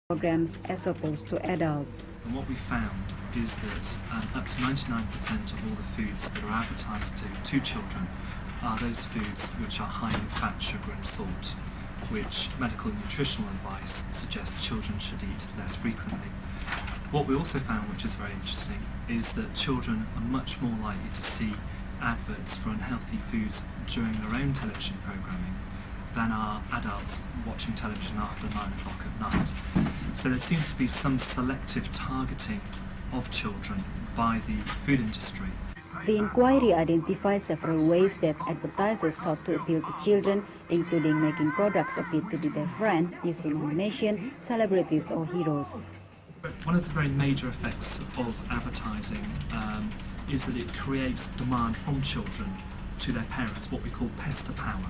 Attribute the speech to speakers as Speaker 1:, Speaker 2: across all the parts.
Speaker 1: programs as opposed to adults.
Speaker 2: And what we found is that up to 99% of all the foods that are advertised to children are those foods which are high in fat, sugar and salt, which medical nutritional advice suggests children should eat less frequently. What we also found, which is very interesting, is that children are much more likely to see adverts for unhealthy foods during their own television programming than are adults watching television after 9 o'clock at night. So there seems to be some selective targeting of children by the food industry.
Speaker 1: The inquiry identifies several ways that advertisers sought to appeal to children, including making products appear to be their friend using animation, celebrities or heroes.
Speaker 2: One of the very major effects of advertising is that it creates demand from children to their parents, what we call pester power.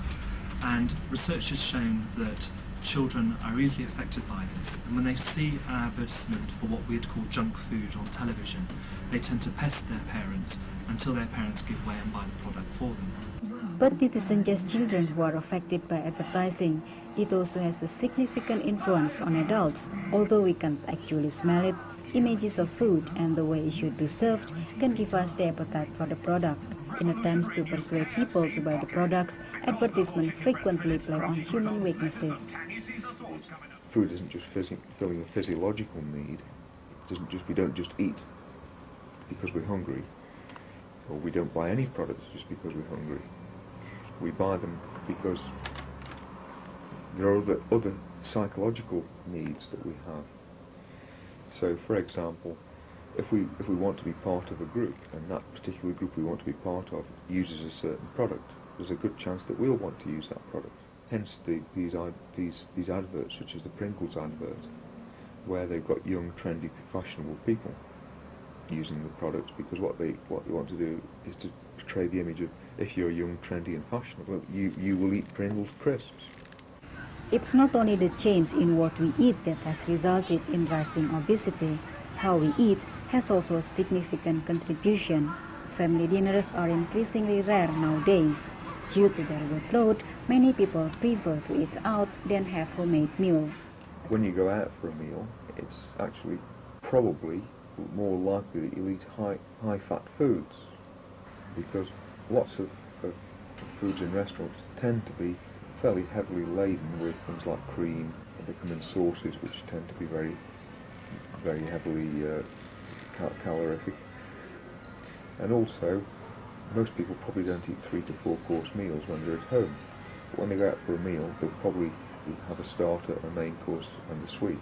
Speaker 2: And research has shown that children are easily affected by this, and when they see an advertisement for what we'd call junk food on television, they tend to pester their parents until their parents give way and buy the product for them.
Speaker 1: But it isn't just children who are affected by advertising. It also has a significant influence on adults. Although we can't actually smell it, images of food and the way it should be served can give us the appetite for the product. In attempts to persuade people to buy the products, advertisements frequently play on human weaknesses.
Speaker 3: Food isn't just filling a physiological need. We don't just eat because we're hungry, or we don't buy any products just because we're hungry. We buy them because there are other psychological needs that we have. So, for example, if we want to be part of a group, and that particular group we want to be part of uses a certain product, there's a good chance that we'll want to use that product. Hence these adverts, such as the Pringles advert, where they've got young, trendy, fashionable people using the product, because what they want to do is to portray the image of, if you're young, trendy and fashionable, you will eat Pringles crisps.
Speaker 1: It's not only the change in what we eat that has resulted in rising obesity. How we eat has also a significant contribution. Family dinners are increasingly rare nowadays. Due to their workload, many people prefer to eat out than have homemade meal.
Speaker 3: When you go out for a meal, it's actually probably more likely that you'll eat high-fat foods, because lots of foods in restaurants tend to be fairly heavily laden with things like cream, and they come in sauces which tend to be very heavily calorific. And also, most people probably don't eat 3 to 4 course meals when they're at home. But when they go out for a meal, they'll probably have a starter, a main course and a sweet,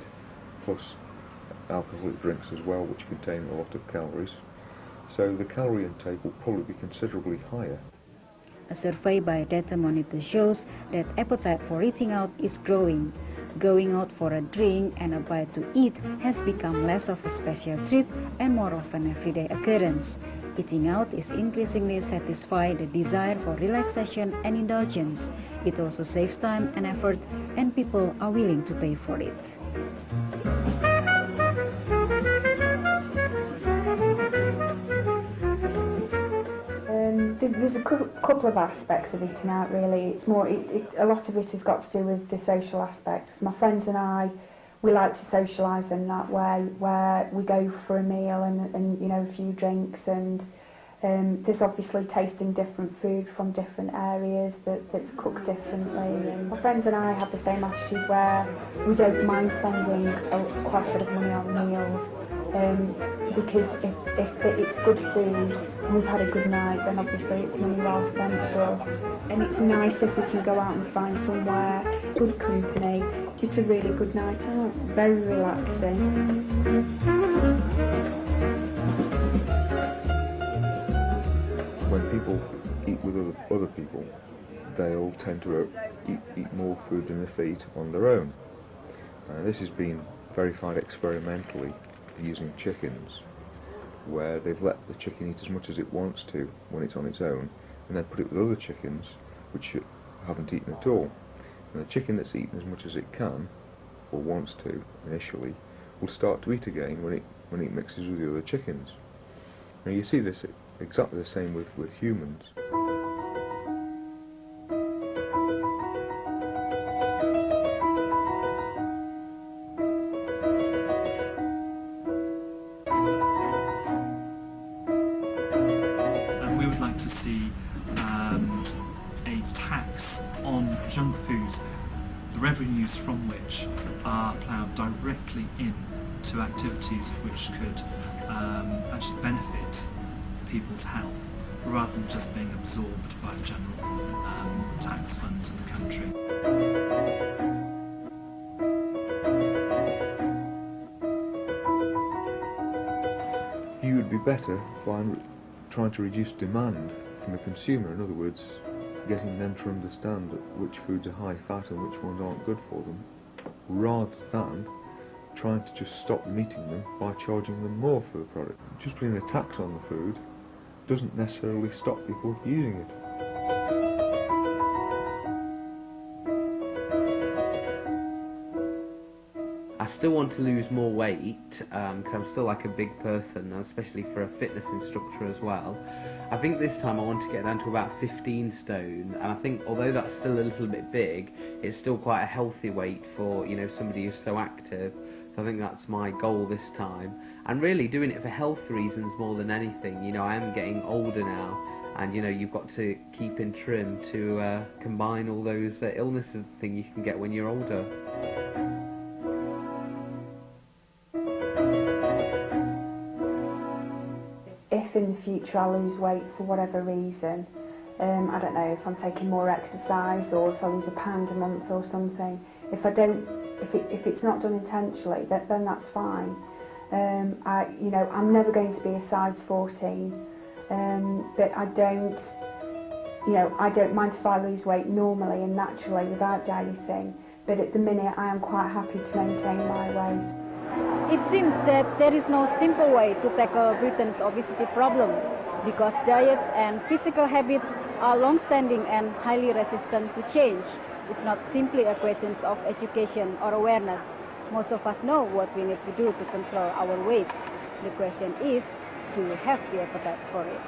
Speaker 3: plus alcoholic drinks as well, which contain a lot of calories. So the calorie intake will probably be considerably higher.
Speaker 1: A survey by Data Monitor shows that appetite for eating out is growing. Going out for a drink and a bite to eat has become less of a special treat and more of an everyday occurrence. Eating out is increasingly satisfying the desire for relaxation and indulgence. It also saves time and effort, and people are willing to pay for it.
Speaker 4: There's a couple of aspects of eating out, really. It's more, a lot of it has got to do with the social aspects. Because my friends and I, we like to socialise in that way, where we go for a meal and you know, a few drinks, and there's obviously tasting different food from different areas that's cooked differently. And my friends and I have the same attitude where we don't mind spending quite a bit of money on meals. Because if it's good food and we've had a good night, then obviously it's money well spent for us. And it's nice if we can go out and find somewhere, good company. It's a really good night out, very relaxing.
Speaker 3: When people eat with other people, they all tend to eat more food than if they eat on their own. This has been verified experimentally using chickens, where they've let the chicken eat as much as it wants to when it's on its own, and then put it with other chickens which haven't eaten at all. And the chicken that's eaten as much as it can, or wants to initially, will start to eat again when it mixes with the other chickens. Now you see this exactly the same with humans.
Speaker 2: the revenues from which are ploughed directly into activities which could actually benefit people's health, rather than just being absorbed by the general tax funds of the country.
Speaker 3: You would be better by trying to reduce demand from the consumer, in other words, getting them to understand which foods are high fat and which ones aren't good for them, rather than trying to just stop them eating them by charging them more for the product. Just putting a tax on the food doesn't necessarily stop people using it.
Speaker 5: I still want to lose more weight because I'm still like a big person, especially for a fitness instructor as well. I think this time I want to get down to about 15 stone, and I think although that's still a little bit big, it's still quite a healthy weight for, you know, somebody who's so active. So I think that's my goal this time, and really doing it for health reasons more than anything. You know, I am getting older now, and you know, you've got to keep in trim to combine all those illnesses thing you can get when you're older.
Speaker 4: If in the future I lose weight for whatever reason, I don't know, if I'm taking more exercise or if I lose £1 a month or something, if it's not done intentionally, then that's fine. I'm never going to be a size 14, but I don't mind if I lose weight normally and naturally without dieting, but at the minute I am quite happy to maintain my weight.
Speaker 1: It seems that there is no simple way to tackle Britain's obesity problem, because diets and physical habits are long-standing and highly resistant to change. It's not simply a question of education or awareness. Most of us know what we need to do to control our weight. The question is, do we have the appetite for it?